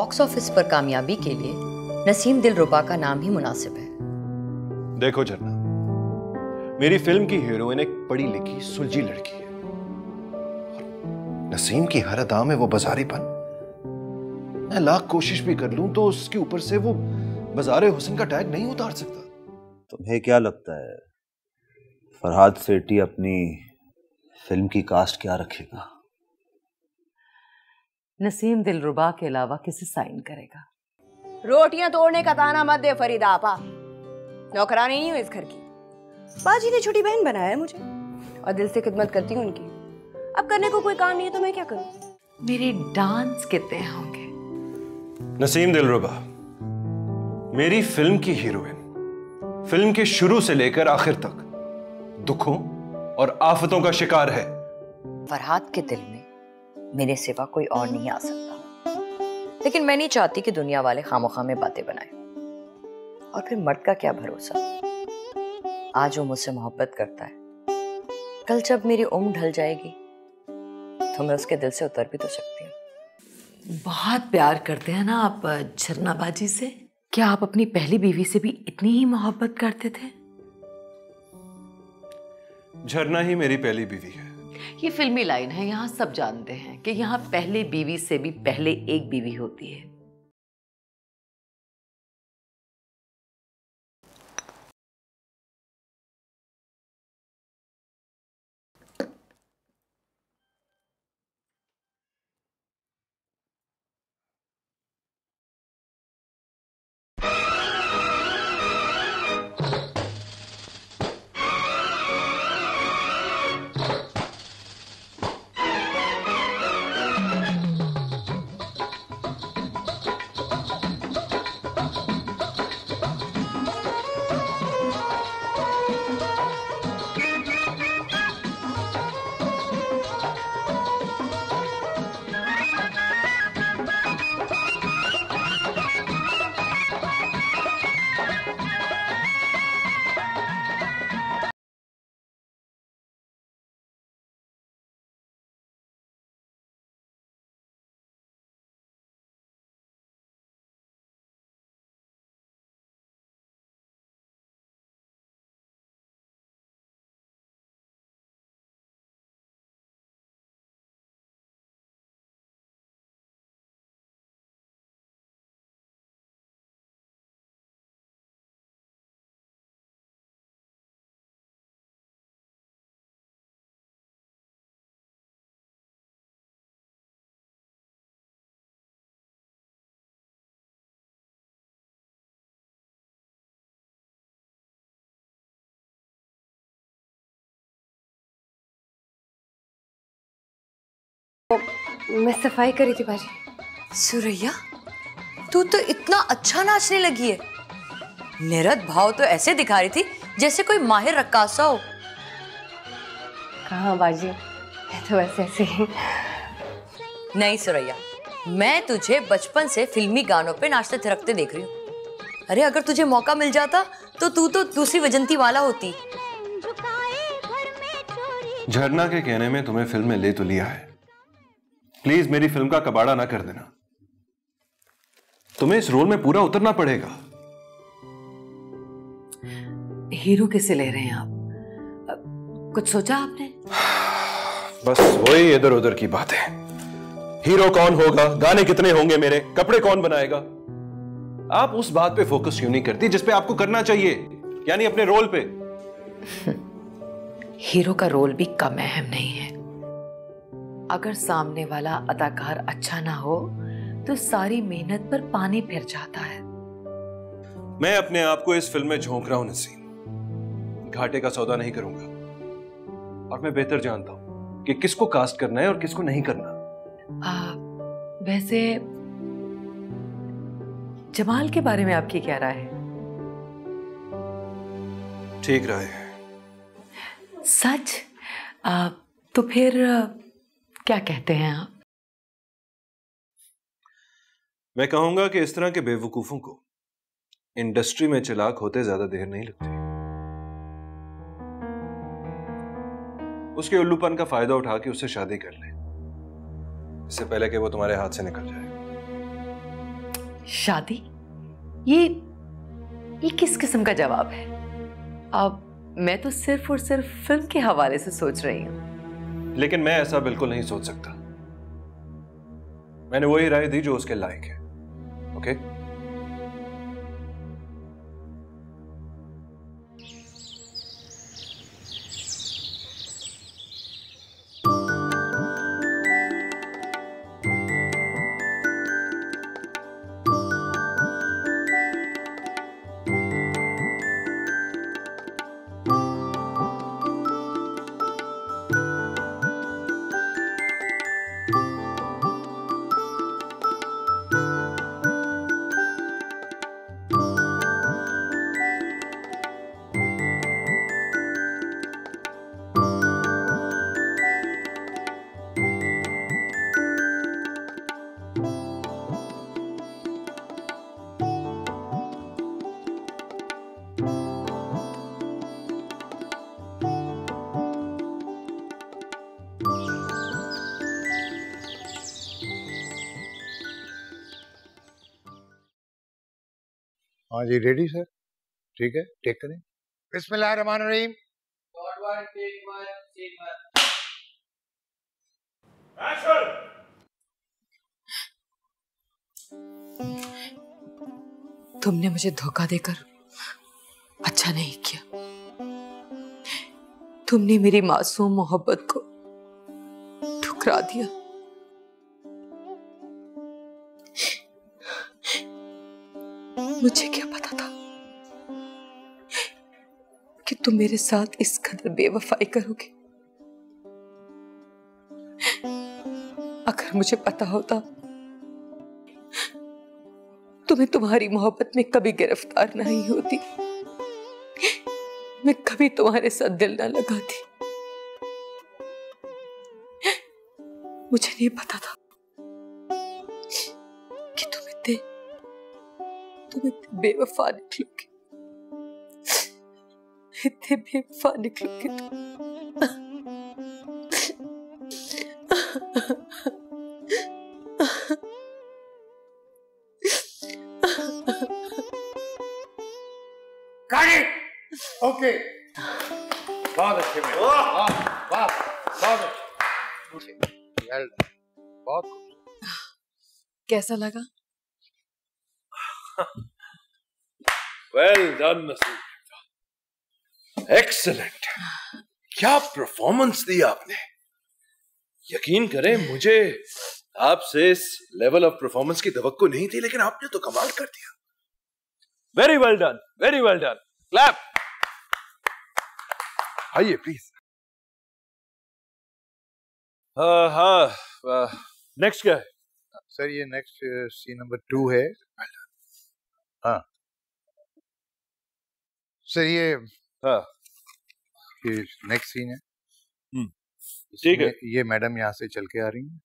Box office पर कामयाबी के लिए नसीम दिलरुबा का नाम ही मुनासिब है। देखो झरना, मेरी फिल्म की हीरोइन एक पढ़ी लिखी सुलझी लड़की है। नसीम की हर अदा में वो बाजारीपन। मैं लाख कोशिश भी कर लूं तो उसके ऊपर से वो बाजारे हुस्न का टैग नहीं उतार सकता। तुम्हें क्या लगता है फरहाद सेठी अपनी फिल्म की कास्ट क्या रखेगा? नसीम दिलरुबा के अलावा किसे साइन करेगा? रोटियां तोड़ने का ताना मत दे फरीदा आपा, नौकरानी नहीं हूँ इस घर की। बाजी ने छोटी बहन बनाया है मुझे और दिल से खिदमत करती हूँ उनकी। अब करने को कोई काम नहीं है तो मैं क्या करूँ? मेरे डांस कितने होंगे? नसीम दिलरुबा मेरी फिल्म की हीरोइन, फिल्म के शुरू से लेकर आखिर तक दुखों और आफतों का शिकार है। फरहाद के दिल में मेरे सिवा कोई और नहीं आ सकता, लेकिन मैं नहीं चाहती कि दुनिया वाले खामोखा में बातें बनाएं। और फिर मर्द का क्या भरोसा, आज वो मुझसे मोहब्बत करता है, कल जब मेरी उम्र ढल जाएगी तो मैं उसके दिल से उतर भी तो सकती हूँ। बहुत प्यार करते हैं ना आप झरना बाजी से? क्या आप अपनी पहली बीवी से भी इतनी ही मोहब्बत करते थे? झरना ही मेरी पहली बीवी है। ये फिल्मी लाइन है, यहाँ सब जानते हैं कि यहाँ पहले बीवी से भी पहले एक बीवी होती है। मैं सफाई करी थी बाजी। सुरैया, तू तो इतना अच्छा नाचने लगी है। निरत भाव तो ऐसे दिखा रही थी जैसे कोई माहिर रक्कासा हो। कहाँ बाजी, मैं तो वैसे ऐसे ही। नहीं सुरैया, मैं तुझे बचपन से फिल्मी गानों पे नाचते थिरकते देख रही हूँ। अरे अगर तुझे मौका मिल जाता तो तू तो दूसरी वजंती वाला होती। झरना के कहने में तुम्हें फिल्म में ले तो लिया है, प्लीज मेरी फिल्म का कबाड़ा ना कर देना। तुम्हें इस रोल में पूरा उतरना पड़ेगा। हीरो किसे ले रहे हैं आप? कुछ सोचा आपने? बस वही इधर उधर की बातें। हीरो कौन होगा, गाने कितने होंगे मेरे, कपड़े कौन बनाएगा, आप उस बात पे फोकस क्यों नहीं करती जिस पे आपको करना चाहिए, यानी अपने रोल पे। हीरो का रोल भी कम अहम नहीं है। अगर सामने वाला अदाकार अच्छा ना हो तो सारी मेहनत पर पानी फिर जाता है। मैं अपने आप को इस फिल्म में झोंक रहा हूं नसीम, घाटे का सौदा नहीं करूंगा। और मैं बेहतर जानता हूं कि किसको कास्ट करना है और किसको नहीं करना। वैसे जमाल के बारे में आपकी क्या राय है? ठीक राय है। सच? तो फिर क्या कहते हैं आप? मैं कहूंगा कि इस तरह के बेवकूफों को इंडस्ट्री में चालाक होते ज्यादा देर नहीं लगती। उसके उल्लूपन का फायदा उठा के उससे शादी कर ले, इससे पहले कि वो तुम्हारे हाथ से निकल जाए। शादी? ये किस किस्म का जवाब है? अब मैं तो सिर्फ और सिर्फ फिल्म के हवाले से सोच रही हूँ। लेकिन मैं ऐसा बिल्कुल नहीं सोच सकता। मैंने वही राय दी जो उसके लायक है। ओके? हाँ जी, रेडी सर। ठीक है, टेक करें। बिस्मिल्लाहिर्रहमानिर्रहीम। तुमने मुझे धोखा देकर अच्छा नहीं किया। तुमने मेरी मासूम मोहब्बत को ठुकरा दिया। मुझे क्या पता था कि तुम मेरे साथ इस कदर बेवफाई करोगे। अगर मुझे पता होता तो मैं तुम्हारी मोहब्बत में कभी गिरफ्तार नहीं होती, मैं कभी तुम्हारे साथ दिल ना लगाती। मुझे नहीं पता था कि तुम इतने बेवफा निकलोगे, इतने बेवफा निकलोगे तुम। ओके, बहुत अच्छे में, वाह वाह, बहुत अच्छे, बहुत कैसा लगा? वेल डन नसीब, एक्सीलेंट। क्या परफॉर्मेंस दी आपने। यकीन करें, मुझे आपसे इस लेवल ऑफ परफॉर्मेंस की तवक्को नहीं थी, लेकिन आपने तो कमाल कर दिया। Very well done, very well done. Clap. आइए प्लीज। हाँ, नेक्स्ट क्या है सर? ये नेक्स्ट सीन नंबर 2 है। हाँ सर, ये नेक्स्ट सीन है। ठीक है। ये मैडम यहाँ से चल के आ रही हैं।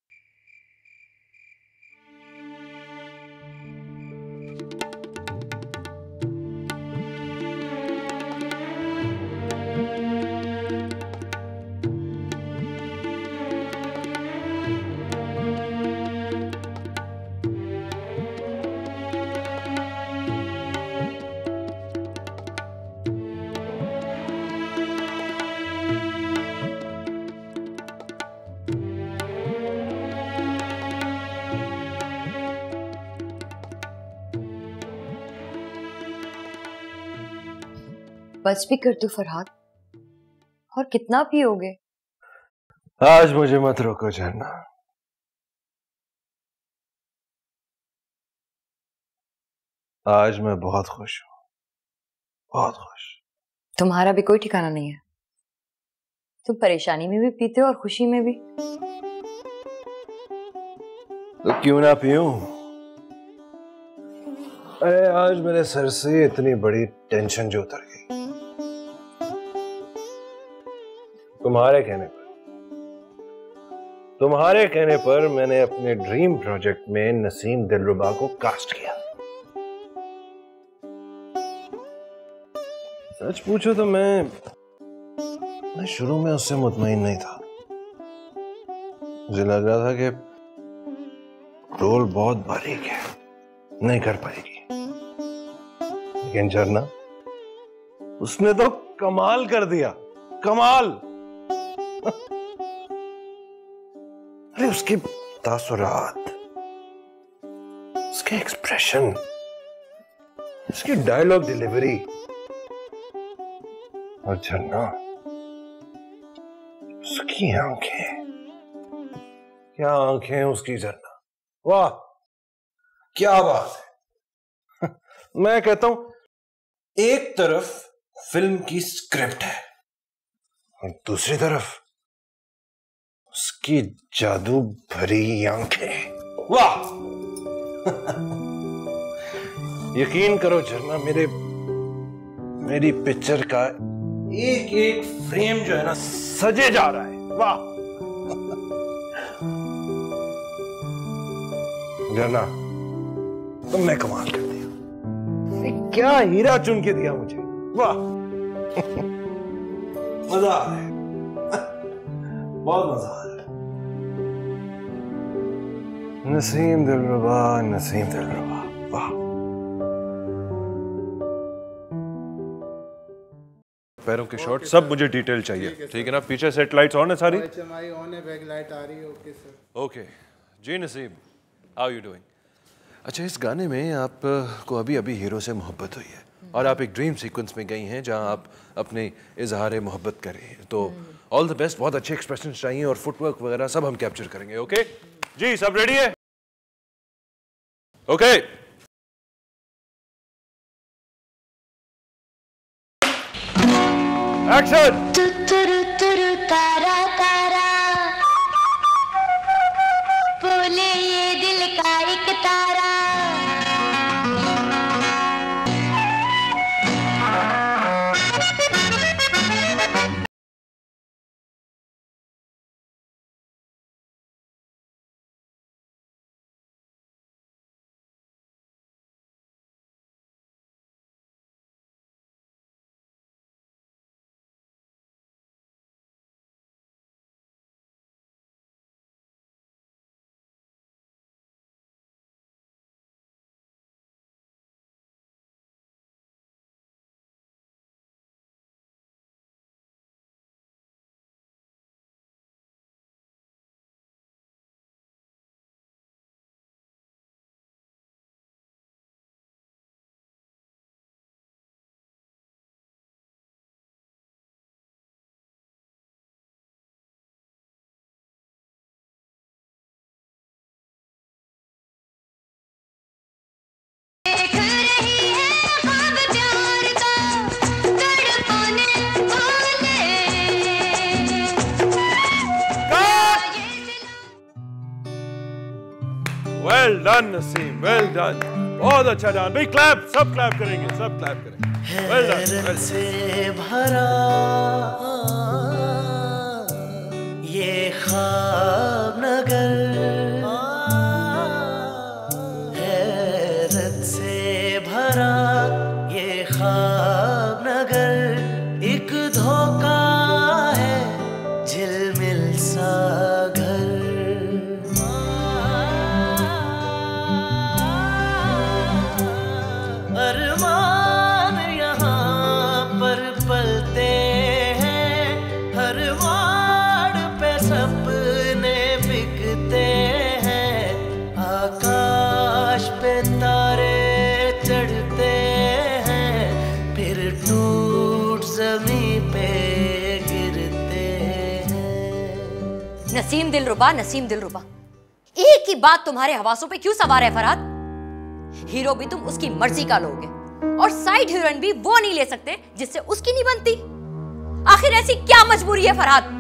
बस भी कर दो फरहाद, और कितना पियोगे? आज मुझे मत रोको झरना। आज मैं बहुत खुश हूं, बहुत खुश। तुम्हारा भी कोई ठिकाना नहीं है। तुम परेशानी में भी पीते हो और खुशी में भी। तो क्यों ना पीऊं? अरे आज मेरे सर से इतनी बड़ी टेंशन जो उतर गई तुम्हारे कहने पर मैंने अपने ड्रीम प्रोजेक्ट में नसीम दिलरुबा को कास्ट किया। सच पूछो तो मैं शुरू में उससे मुतमईन नहीं था। मुझे लग रहा था कि रोल बहुत बारीक है, नहीं कर पाएगी। लेकिन झरना, उसने तो कमाल कर दिया, कमाल। अरे उसके तासुरात, उसके एक्सप्रेशन, उसकी डायलॉग डिलीवरी, और झरना उसकी आंखें, क्या आंखें उसकी झरना, वाह क्या बात है। मैं कहता हूं एक तरफ फिल्म की स्क्रिप्ट है और दूसरी तरफ उसकी जादू भरी आंखें, वाह। यकीन करो झरना, मेरी पिक्चर का एक एक फ्रेम जो है ना सजे जा रहा है, वाह। झरना, तुमने कमाल कर दिया, क्या हीरा चुन के दिया मुझे, वाह। मजा आ रहा है, बहुत मजा आ रहा है। नसीम दिलरुबा, नसीम दिलरुबा, वाह। पैरों के शॉट सब मुझे डिटेल चाहिए, ठीक है ना? पीछे सेट लाइट्स ऑन है सारी? HMI ऑन है, बैक लाइट आ रही है। Okay sir. ओके जी। Naseem, how you doing? अच्छा, इस गाने में आपको अभी अभी हीरो से मोहब्बत हुई है और आप एक ड्रीम सीक्वेंस में गई हैं जहां आप अपने इजहार मोहब्बत कर रही हैं। तो ऑल द बेस्ट, बहुत अच्छे एक्सप्रेशंस चाहिए और फुटवर्क वगैरह सब हम कैप्चर करेंगे। ओके जी, सब रेडी है? Okay action. तारा तारा बोले ये दिल का एक तारा। Well done Naseem, well done, बहुत अच्छा डांस। भाई क्लैप, सब क्लैप करेंगे, सब क्लैप करेंगे। Well done. से भरा ये ख्वाब नगर, हैरत से भरा ये ख्वाब नगर, एक धोखा है झिलमिल सा घर। अरमान यहाँ पर पलते हैं, हर वार्ड पे सपने बिकते हैं, आकाश पे तारे चढ़ते हैं, फिर टूट जमीन पे गिरते हैं। नसीम दिलरुबा, नसीम दिलरुबा, एक ही बात तुम्हारे हवासों पे क्यों सवार है फरहाद? हीरो भी तुम उसकी मर्जी का लोगे और साइड हीरोइन भी वो नहीं ले सकते जिससे उसकी नहीं बनती। आखिर ऐसी क्या मजबूरी है फरहाद?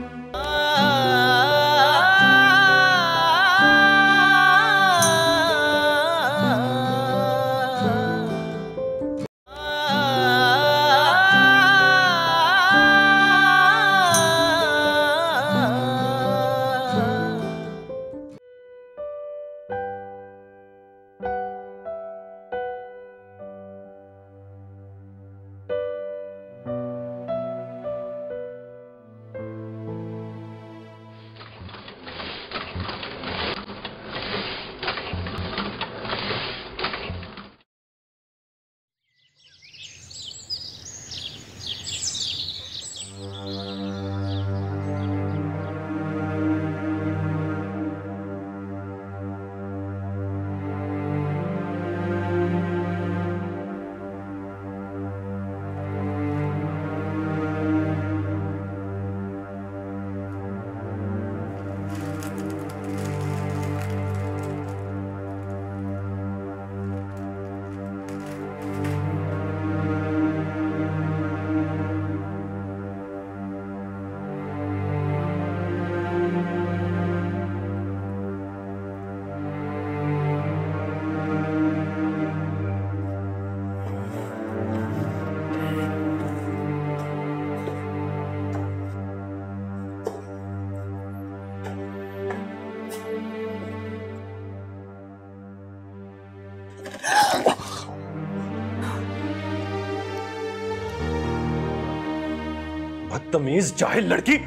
बदतमीज जाहिल लड़की,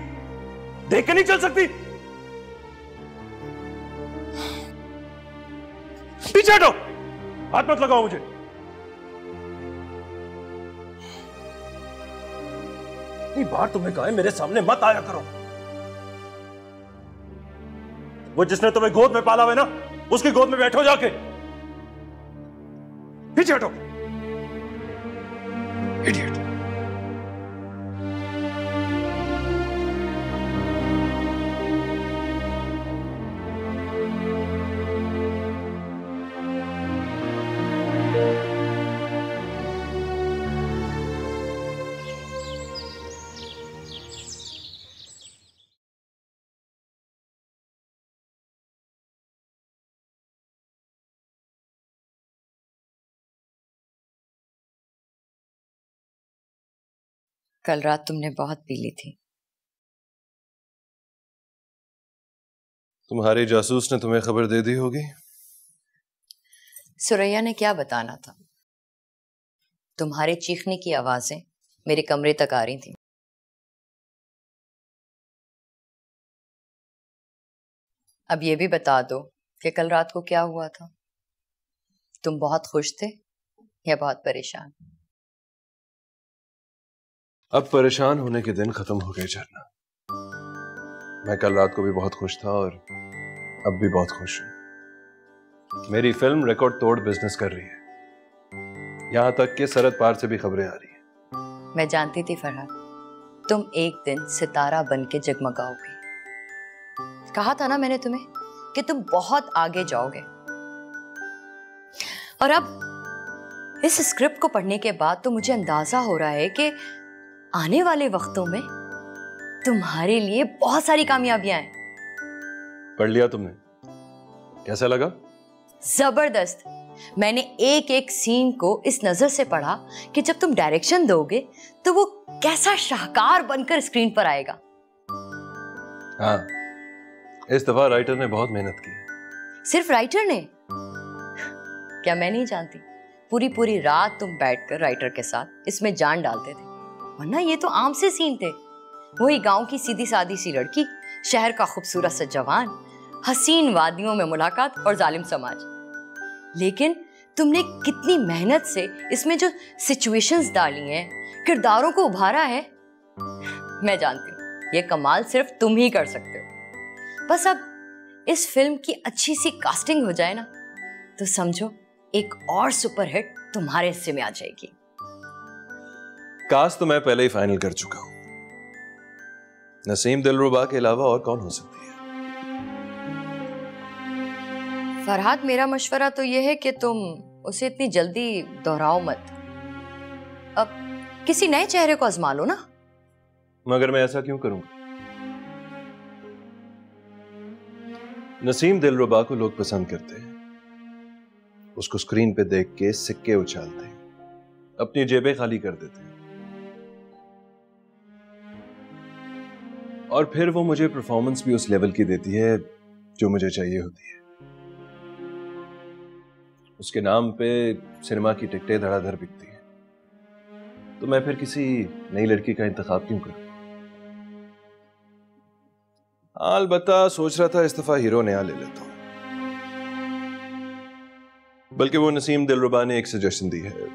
देख के नहीं चल सकती? पीछे हटो, हाथ मत लगाओ मुझे। इतनी बार तुमने कहा है मेरे सामने मत आया करो। वो जिसने तुम्हें गोद में पाला हुआ है ना, उसकी गोद में बैठो जाके। पीछे हटो, इडियट। कल रात तुमने बहुत पी ली थी। तुम्हारे जासूस ने तुम्हें खबर दे दी होगी। सुरैया ने क्या बताना था? तुम्हारे चीखने की आवाजें मेरे कमरे तक आ रही थी। अब ये भी बता दो कि कल रात को क्या हुआ था। तुम बहुत खुश थे या बहुत परेशान? अब परेशान होने के दिन खत्म हो गए झरना। मैं कल रात को भी बहुत खुश था और अब भी बहुत खुश हूं। मेरी फिल्म रिकॉर्ड तोड़ बिजनेस कर रही है, यहां तक कि सरहद पार से भी खबरें आ रही हैं। मैं जानती थी फरहाद, तुम एक दिन सितारा बन के जगमगाओगे। कहा था ना मैंने तुम्हें कि तुम बहुत आगे जाओगे। और अब इस स्क्रिप्ट को पढ़ने के बाद तो मुझे अंदाजा हो रहा है कि आने वाले वक्तों में तुम्हारे लिए बहुत सारी कामयाबियां हैं। पढ़ लिया तुमने? कैसा लगा? जबरदस्त। मैंने एक एक सीन को इस नजर से पढ़ा कि जब तुम डायरेक्शन दोगे तो वो कैसा शाहकार बनकर स्क्रीन पर आएगा। हाँ, इस दफा राइटर ने बहुत मेहनत की। सिर्फ राइटर ने? क्या मैं नहीं जानती? पूरी पूरी रात तुम बैठकर राइटर के साथ इसमें जान डालते थे, वरना ये तो आम से सीन थे। वही गांव की सीधी सादी सी लड़की, शहर का खूबसूरत सा जवान, हसीन वादियों में मुलाकात और जालिम समाज। लेकिन तुमने कितनी मेहनत से इसमें जो सिचुएशंस डाली हैं, किरदारों को उभारा है, मैं जानती हूँ ये कमाल सिर्फ तुम ही कर सकते हो। बस अब इस फिल्म की अच्छी सी कास्टिंग हो जाए ना, तो समझो एक और सुपरहिट तुम्हारे हिस्से में आ जाएगी। कास्ट तो मैं पहले ही फाइनल कर चुका हूं। नसीम दिलरुबा के अलावा और कौन हो सकती है? फरहाद, मेरा मशवरा तो यह है कि तुम उसे इतनी जल्दी दोहराओ मत। अब किसी नए चेहरे को आजमा लो ना। मगर मैं ऐसा क्यों करूंगा? नसीम दिलरुबा को लोग पसंद करते हैं, उसको स्क्रीन पे देख के सिक्के उछालते हैं, अपनी जेबें खाली कर देते हैं, और फिर वो मुझे परफॉर्मेंस भी उस लेवल की देती है जो मुझे चाहिए होती है। उसके नाम पे सिनेमा की टिकटें धड़ाधड़ बिकती हैं, तो मैं फिर किसी नई लड़की का इंतखाब क्यों करूं? अलबत्ता सोच रहा था इस दफा हीरो नया ले लेता हूं। बल्कि वो नसीम दिलरुबा ने एक सजेशन दी है।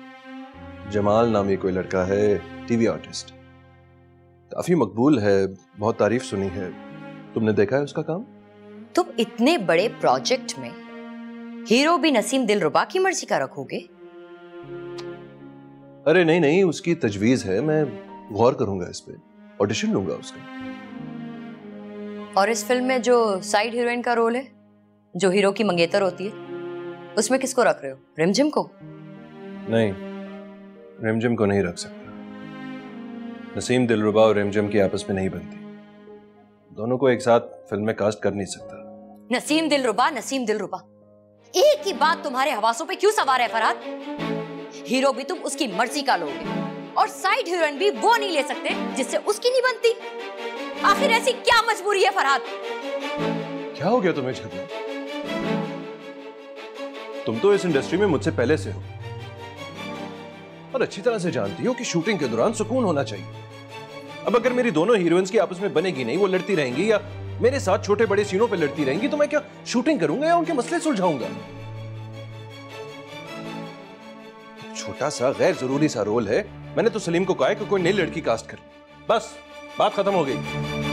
जमाल नामी कोई लड़का है, टीवी आर्टिस्ट, काफी मकबूल है, बहुत तारीफ सुनी है। तुमने देखा है उसका काम? तुम इतने बड़े प्रोजेक्ट में हीरो भी नसीम दिलरुबा की मर्जी का रखोगे? अरे नहीं नहीं, उसकी तजवीज है, मैं गौर करूंगा इस पे, ऑडिशन लूंगा उसका। और इस फिल्म में जो साइड हीरोइन का रोल है, जो हीरो की मंगेतर होती है, उसमें किसको रख रहे हो? रिमझिम को? नहीं, रिमझिम को नहीं रख सकता। नसीम दिलरुबा और रिमझिम की आपस में नहीं बनती, दोनों को एक साथ फिल्म में कास्ट कर नहीं सकता। नसीम दिलरुबा, नसीम दिलरुबा, एक ही बात तुम्हारे हवासों पे क्यों सवार है फरहाद? हीरो भी तुम उसकी मर्जी का लोगे, और साइड हीरोइन भी वो नहीं ले सकते जिससे उसकी नहीं बनती। आखिर ऐसी क्या मजबूरी है फरहाद? क्या हो गया तुम्हें झरना? तुम तो इस इंडस्ट्री में मुझसे पहले से हो और अच्छी तरह से जानती हो कि शूटिंग के दौरान सुकून होना चाहिए। अब अगर मेरी दोनों हीरोइंस की आपस में बनेगी नहीं, वो लड़ती रहेंगी या मेरे साथ छोटे बड़े सीनों पे लड़ती रहेंगी, तो मैं क्या शूटिंग करूंगा या उनके मसले सुलझाऊंगा? छोटा सा गैर जरूरी सा रोल है, मैंने तो सलीम को कहा है कि कोई नई लड़की कास्ट कर, बस बात खत्म हो गई।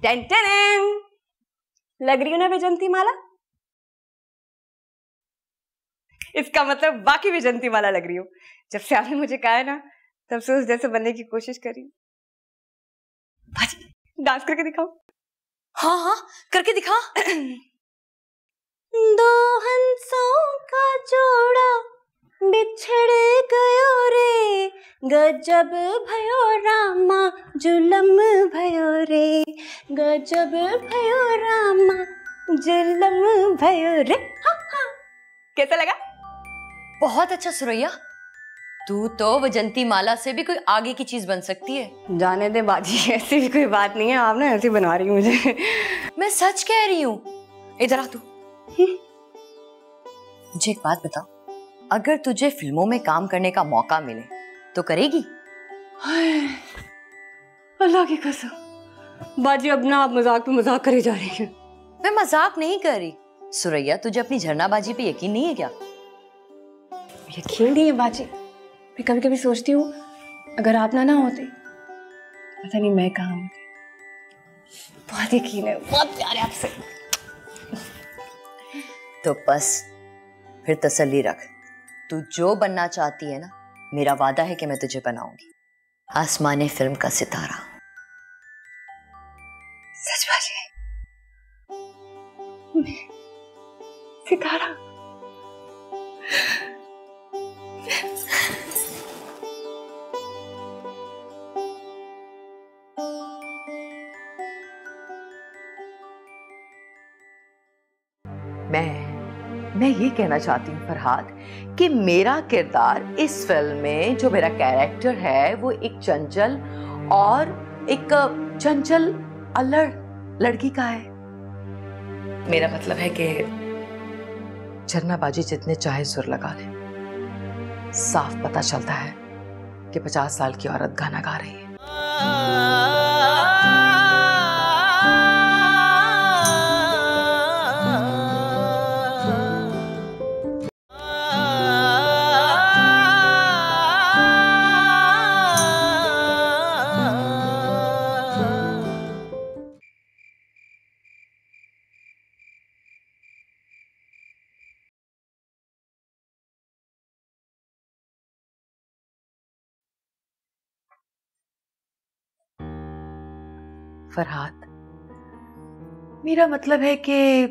टेन टेन, लग रही हूं ना वैजंती माला? इसका मतलब बाकी वैजंती माला लग रही हूं। जब से आपने मुझे कहा है ना, तब से उस जैसे बनने की कोशिश करी। भाजी डांस करके दिखाओ। हाँ हाँ करके दिखा। दो हंसों का जोड़ा बिछड़ गयो रे, गजब भयो रामा जुलम भयो रे, गजब भयो रामा जुलम भयो रे। हा, हा। कैसा लगा? बहुत अच्छा सुरैया, तू तो वैजंती माला से भी कोई आगे की चीज बन सकती है। जाने दे बाजी, ऐसी भी कोई बात नहीं है, आप ना ऐसी बना रही मुझे। मैं सच कह रही हूँ। इधर आ तू। मुझे एक बात बता, अगर तुझे फिल्मों में काम करने का मौका मिले तो करेगी? अल्लाह की कसम बाजी, अब ना आप मजाक पे मजाक करे जा रही हैं। मैं मजाक नहीं कर रही सुरैया, तुझे अपनी झरनाबाजी पे यकीन नहीं है क्या? यकीन नहीं है बाजी, मैं कभी कभी सोचती हूँ अगर आप ना होते, पता नहीं मैं कहाँ होती। बहुत यकीन है, बहुत प्यार है आपसे। तो बस फिर तसल्ली रख, तू जो बनना चाहती है ना, मेरा वादा है कि मैं तुझे बनाऊंगी आसमानी फिल्म का सितारा। सच बाजी, सितारा? मैं ये कहना चाहती हूँ फरहाद कि मेरा किरदार इस फिल्म में, जो मेरा कैरेक्टर है, वो एक चंचल और एक चंचल अल्लड़ लड़की का है। मेरा मतलब है कि झरनाबाजी जितने चाहे सुर लगा ले, साफ पता चलता है कि 50 साल की औरत गाना गा रही है। फरहाद, मेरा मतलब है कि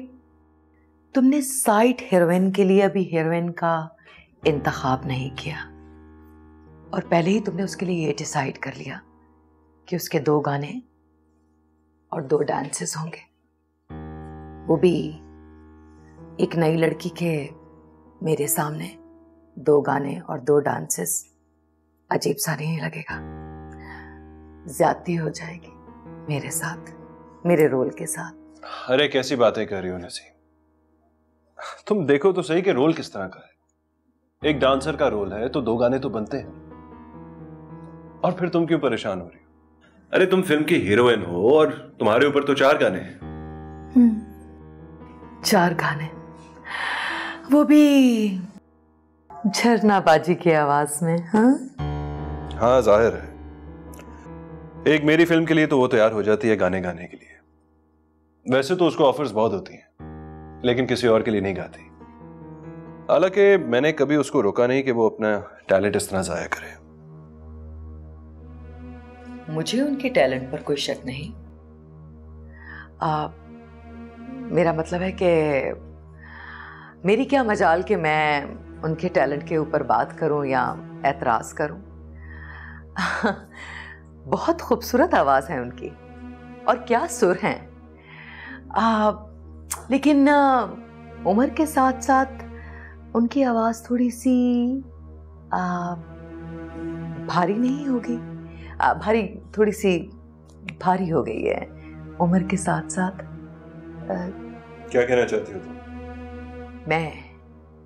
तुमने साइड हीरोइन के लिए अभी हीरोइन का इंतखाब नहीं किया, और पहले ही तुमने उसके लिए ये डिसाइड कर लिया कि उसके 2 गाने और 2 डांसेस होंगे, वो भी एक नई लड़की के मेरे सामने 2 गाने और 2 डांसेस। अजीब सा नहीं लगेगा? ज्यादती हो जाएगी मेरे साथ, मेरे रोल के साथ। अरे कैसी बातें कर रही हो नसीम, तुम देखो तो सही कि रोल किस तरह का है। एक डांसर का रोल है तो 2 गाने तो बनते हैं, और फिर तुम क्यों परेशान हो रही हो? अरे तुम फिल्म की हीरोइन हो और तुम्हारे ऊपर तो 4 गाने हैं। 4 गाने, वो भी झरनाबाजी की आवाज में। हाँ जाहिर है, एक मेरी फिल्म के लिए तो वो तैयार हो जाती है गाने गाने के लिए। वैसे तो उसको ऑफर्स बहुत होती हैं, लेकिन किसी और के लिए नहीं गाती। हालांकि मैंने कभी उसको रोका नहीं कि वो अपना टैलेंट इस तरह जाया करे। मुझे उनके टैलेंट पर कोई शक नहीं। मेरा मतलब है कि मेरी क्या मजाल कि मैं उनके टैलेंट के ऊपर बात करूं या एतराज करूं। बहुत खूबसूरत आवाज है उनकी और क्या सुर हैं। लेकिन उम्र के साथ साथ उनकी आवाज थोड़ी सी भारी नहीं होगी, भारी, थोड़ी सी भारी हो गई है उम्र के साथ साथ। क्या कहना चाहती हो तुम?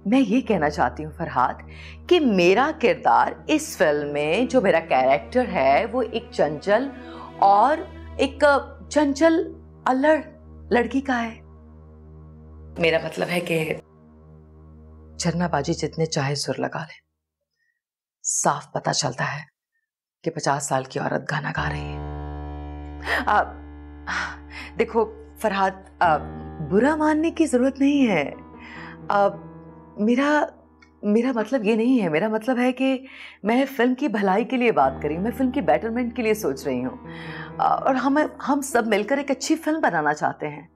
मैं ये कहना चाहती हूँ फरहाद कि मेरा किरदार इस फिल्म में, जो मेरा कैरेक्टर है, वो एक चंचल और एक चंचल अल्लड़ लड़की का है। मेरा मतलब है कि झरना बाजी जितने चाहे सुर लगा ले, साफ पता चलता है कि 50 साल की औरत गाना गा रही है। देखो फरहाद, बुरा मानने की जरूरत नहीं है। मेरा मतलब ये नहीं है। मेरा मतलब है कि मैं फिल्म की भलाई के लिए बात कर रही हूँ, मैं फिल्म की बेटरमेंट के लिए सोच रही हूँ और हम सब मिलकर एक अच्छी फिल्म बनाना चाहते हैं।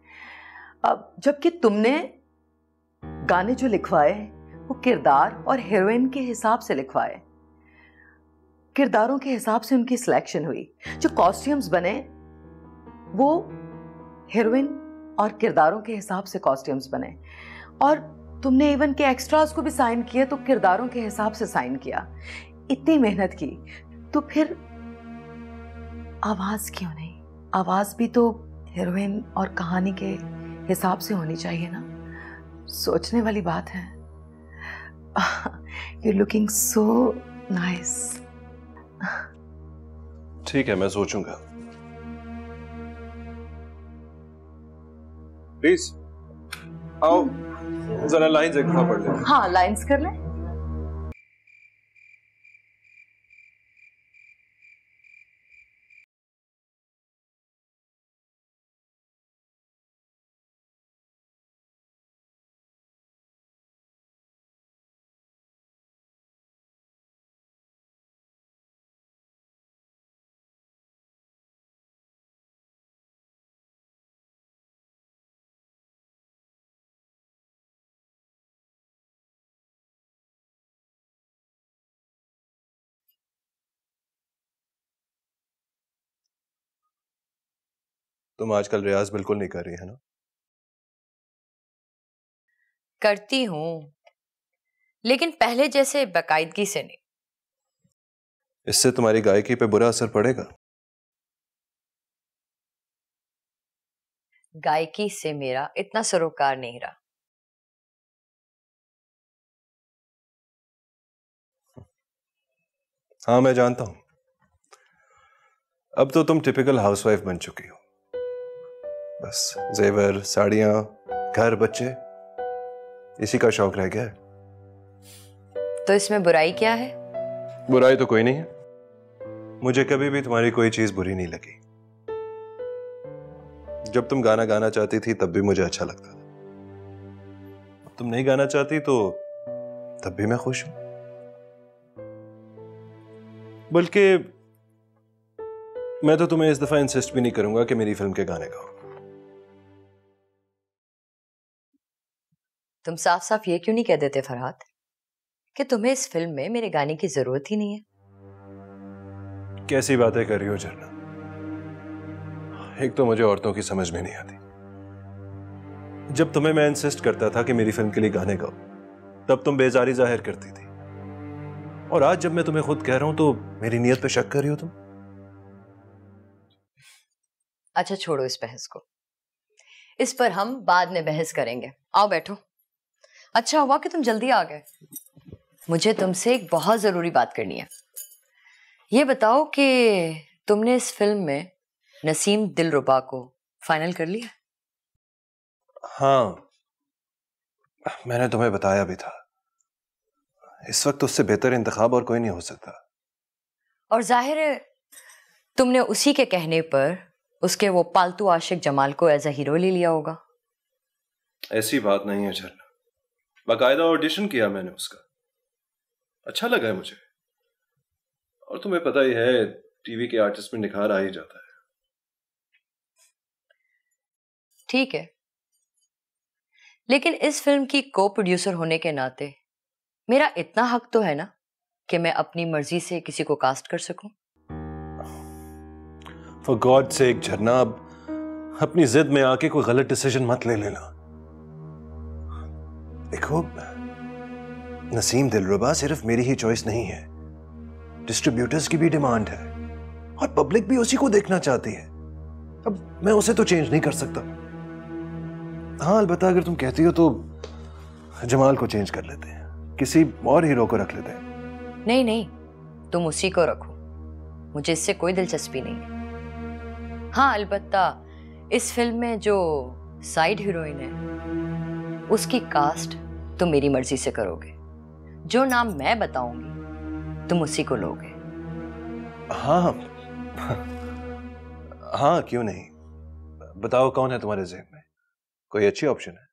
जबकि तुमने गाने जो लिखवाए वो किरदार और हीरोइन के हिसाब से लिखवाए, किरदारों के हिसाब से उनकी सिलेक्शन हुई। जो कॉस्ट्यूम्स बने वो हीरोइन और किरदारों के हिसाब से कॉस्ट्यूम्स बने, और तुमने इवन के एक्स्ट्रास को भी साइन किए तो किरदारों के हिसाब से साइन किया। इतनी मेहनत की तो फिर आवाज क्यों नहीं? आवाज भी तो हीरोइन और कहानी के हिसाब से होनी चाहिए ना। सोचने वाली बात है। You're looking so nice. ठीक है, मैं सोचूंगा। प्लीज आओ, जरा लाइंस एक दफा पढ़ लें। हाँ, लाइंस कर लें। तुम आजकल रियाज बिल्कुल नहीं कर रही है ना? करती हूं, लेकिन पहले जैसे बाकायदगी से नहीं। इससे तुम्हारी गायकी पे बुरा असर पड़ेगा। गायकी से मेरा इतना सरोकार नहीं रहा। हाँ, मैं जानता हूं। अब तो तुम टिपिकल हाउसवाइफ बन चुकी हो। बस जेवर, साड़ियां, घर, बच्चे, इसी का शौक रह गया है। तो इसमें बुराई क्या है? बुराई तो कोई नहीं है। मुझे कभी भी तुम्हारी कोई चीज बुरी नहीं लगी। जब तुम गाना गाना चाहती थी तब भी मुझे अच्छा लगता था। अब तुम नहीं गाना चाहती तो तब भी मैं खुश हूं। बल्कि मैं तो तुम्हें इस दफा इंसिस्ट भी नहीं करूंगा कि मेरी फिल्म के गाने गाओ। तुम साफ साफ ये क्यों नहीं कह देते फरहाद कि तुम्हें इस फिल्म में मेरे गाने की जरूरत ही नहीं है? कैसी बातें कर रही हो झरना? एक तो मुझे औरतों की समझ में नहीं आती। जब तुम्हें मैं इंसिस्ट करता था कि मेरी फिल्म के लिए गाने गाओ, तब तुम बेजारी जाहिर करती थी, और आज जब मैं तुम्हें खुद कह रहा हूं तो मेरी नीयत पे शक कर रही हो तुम। अच्छा, छोड़ो इस बहस को। इस पर हम बाद में बहस करेंगे। आओ बैठो। अच्छा हुआ कि तुम जल्दी आ गए। मुझे तुमसे एक बहुत जरूरी बात करनी है। ये बताओ कि तुमने इस फिल्म में नसीम दिलरुबा को फाइनल कर लिया? हाँ, मैंने तुम्हें बताया भी था। इस वक्त उससे बेहतर इंतखाब और कोई नहीं हो सकता। और जाहिर है तुमने उसी के कहने पर उसके वो पालतू आशिक जमाल को एज अ हीरो ले लिया होगा। ऐसी बात नहीं है झरना। बाकायदा ऑडिशन किया मैंने उसका, अच्छा लगा है मुझे। और तुम्हें पता ही है टीवी के आर्टिस्ट में निखार आ ही जाता है। ठीक है, लेकिन इस फिल्म की को प्रोड्यूसर होने के नाते मेरा इतना हक तो है ना कि मैं अपनी मर्जी से किसी को कास्ट कर सकूं। फॉर गॉड सेक झरना, अब अपनी जिद में आके कोई गलत डिसीजन मत ले लेना। देखो नसीम दिलरुबा सिर्फ मेरी ही चॉइस नहीं है, डिस्ट्रीब्यूटर्स की भी डिमांड है और पब्लिक भी उसी को देखना चाहती है। अब मैं उसे तो चेंज नहीं कर सकता। हाँ, अलबत्ता अगर तुम कहती हो तो जमाल को चेंज कर लेते हैं, किसी और हीरो को रख लेते हैं। नहीं नहीं, तुम उसी को रखो, मुझे इससे कोई दिलचस्पी नहीं है। हाँ, अलबत्ता इस फिल्म में जो साइड हीरोइन है उसकी कास्ट तुम मेरी मर्जी से करोगे। जो नाम मैं बताऊंगी तुम उसी को लोगे। हाँ हाँ, क्यों नहीं, बताओ कौन है तुम्हारे ज़हन में? कोई अच्छी ऑप्शन है?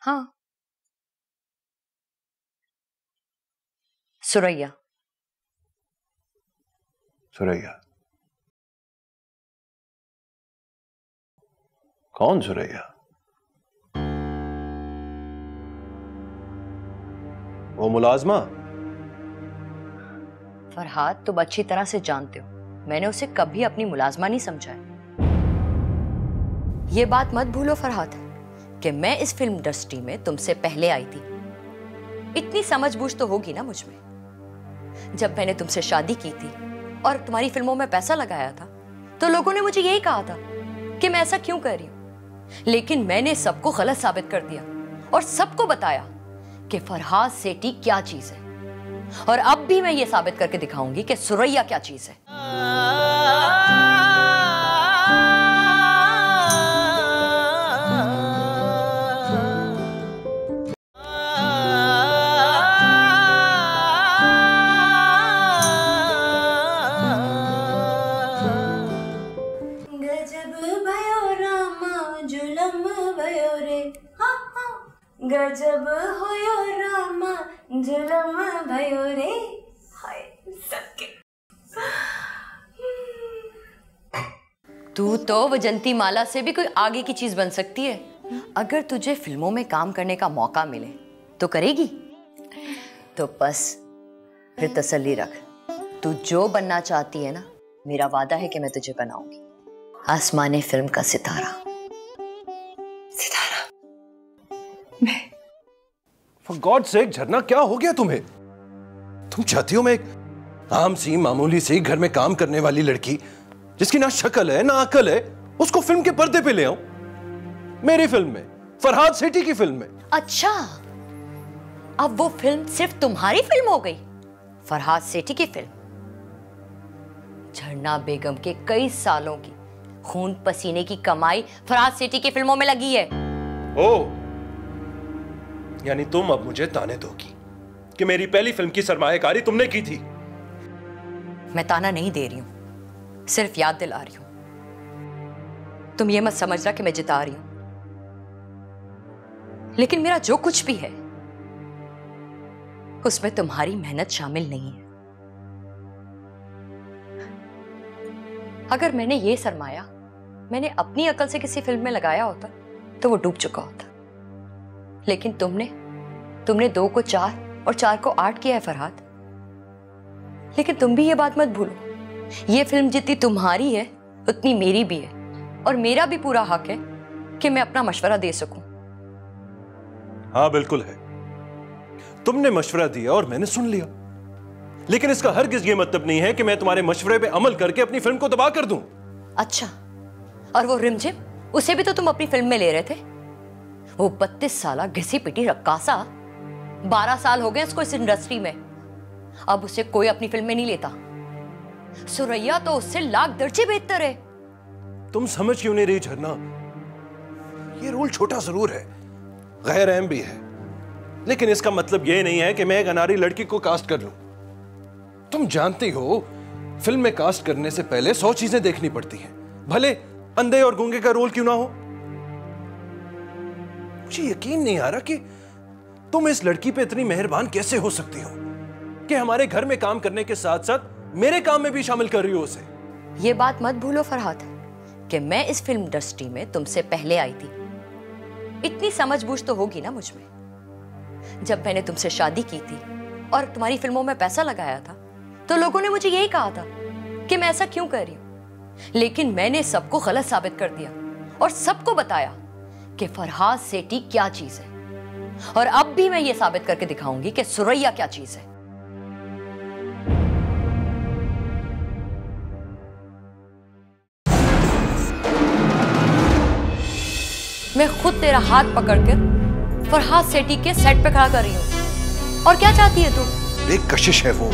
हाँ, सुरैया। सुरैया? कौन सुरैया? वो मुलाजमा? फरहाद, तुम अच्छी तरह से जानते हो मैंने उसे कभी अपनी मुलाजमा नहीं समझा है। ये बात मत भूलो फरहाद कि मैं इस फिल्म इंडस्ट्री में तुमसे पहले आई थी। इतनी समझबूझ तो होगी ना मुझ में। जब मैंने तुमसे शादी की थी और तुम्हारी फिल्मों में पैसा लगाया था तो लोगों ने मुझे यही कहा था कि मैं ऐसा क्यों कर रही हूं, लेकिन मैंने सबको गलत साबित कर दिया और सबको बताया कि फरहाद सेठी क्या चीज है। और अब भी मैं ये साबित करके दिखाऊंगी कि सुरैया क्या चीज है। गजब होयो रामा जुलम भयो रे। हाय सके। तू तो वजंती माला से भी कोई आगे की चीज बन सकती है। अगर तुझे फिल्मों में काम करने का मौका मिले तो करेगी? तो बस फिर तसल्ली रख, तू जो बनना चाहती है ना, मेरा वादा है कि मैं तुझे बनाऊंगी आसमानी फिल्म का सितारा। फॉर गॉड सेक झरना, क्या हो गया तुम्हें? तुम चाहती हो मैं एक आम सी मामूली सी घर में काम करने वाली लड़की जिसकी ना शक्ल है ना अकल है, उसको फिल्म के पर्दे पे ले आऊं? मेरी फिल्म में, फरहाद सेठी की फिल्म में। अच्छा, अब वो फिल्म सिर्फ तुम्हारी फिल्म हो गई, फरहाद सेठी की फिल्म। झरना बेगम के कई सालों की खून पसीने की कमाई फरहाद सेठी की फिल्मों में लगी है। ओ, यानी तुम अब मुझे ताने दोगी कि मेरी पहली फिल्म की सरमायाकारी तुमने की थी? मैं ताना नहीं दे रही हूं, सिर्फ याद दिला रही हूं। तुम ये मत समझना कि मैं जिता रही हूं, लेकिन मेरा जो कुछ भी है उसमें तुम्हारी मेहनत शामिल नहीं है। अगर मैंने ये सरमाया मैंने अपनी अकल से किसी फिल्म में लगाया होता तो वो डूब चुका होता, लेकिन तुमने 2 को 4 और 4 को 8 किया है फरहाद। लेकिन तुम भी ये बात मत भूलो, ये फिल्म जितनी तुम्हारी है उतनी मेरी भी है, और मेरा भी पूरा हक है कि मैं अपना मशवरा दे सकूं। हाँ बिल्कुल है, तुमने मशवरा दिया और मैंने सुन लिया, लेकिन इसका हरगिज ये मतलब नहीं है कि मैं तुम्हारे मशवरे पे अमल करके अपनी फिल्म को तबाह कर दूं। अच्छा, और वो रिमझिम, उसे भी तो तुम अपनी फिल्म में ले रहे थे। वो 32 साल घिसी पिटी रक्कासा, 12 साल हो गए उसको इस इंडस्ट्री में, अब उसे कोई अपनी फिल्म में नहीं लेता। सुरैया तो उससे लाख दर्जे बेहतर है। तुम समझ क्यों नहीं रही झरना? ये रोल छोटा जरूर है, गैर अहम भी है, लेकिन इसका मतलब यह नहीं है कि मैं एक अनारी लड़की को कास्ट कर लूं। तुम जानती हो फिल्म में कास्ट करने से पहले 100 चीजें देखनी पड़ती हैं, भले अंधे और गूंगे का रोल क्यों ना हो। मुझे यकीन नहीं आ रहा कि तुम इस लड़की पे इतनी मेहरबान कैसे हो सकती हो कि हमारे घर में काम करने के साथ साथ मेरे काम में भी शामिल कर रही हो उसे? ये बात मत भूलो फरहाद कि मैं इस फिल्म इंडस्ट्री में तुमसे पहले आई थी। इतनी समझबूझ तो होगी ना मुझ में। जब मैंने तुमसे शादी की थी और तुम्हारी फिल्मों में पैसा लगाया था तो लोगों ने मुझे यही कहा था कि मैं ऐसा क्यों कर रही हूं, लेकिन मैंने सबको गलत साबित कर दिया और सबको बताया कि फरहाद सेठी क्या चीज है। और अब भी मैं ये साबित करके दिखाऊंगी कि सुरैया क्या चीज है। मैं खुद तेरा हाथ पकड़कर फरहाद सेठी के सेट पे खड़ा कर रही हूँ। और क्या चाहती है तू? एक कशिश है वो,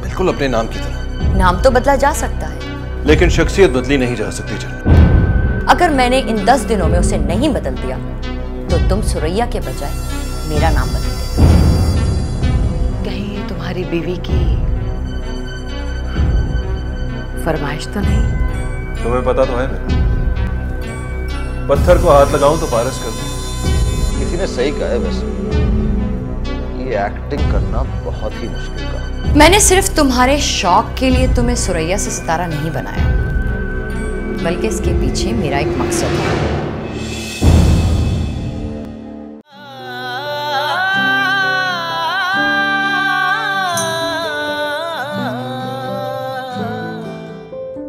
बिल्कुल अपने नाम की तरह। नाम तो बदला जा सकता है, लेकिन शख्सियत बदली नहीं जा सकती चंद। अगर मैंने इन 10 दिनों में उसे नहीं बदल दिया तो तुम सुरैया के बजाय मेरा नाम बदल देना। कहीं ये तुम्हारी बीवी की फरमाइश तो नहीं? तुम्हें पता तो है मेरा, पत्थर को हाथ लगाऊं तो पारस कर दूं। किसी ने सही कहा है वैसे, ये एक्टिंग करना बहुत ही मुश्किल काम। मैंने सिर्फ तुम्हारे शौक के लिए तुम्हें सुरैया से सितारा नहीं बनाया, बल्कि इसके पीछे मेरा एक मकसद है।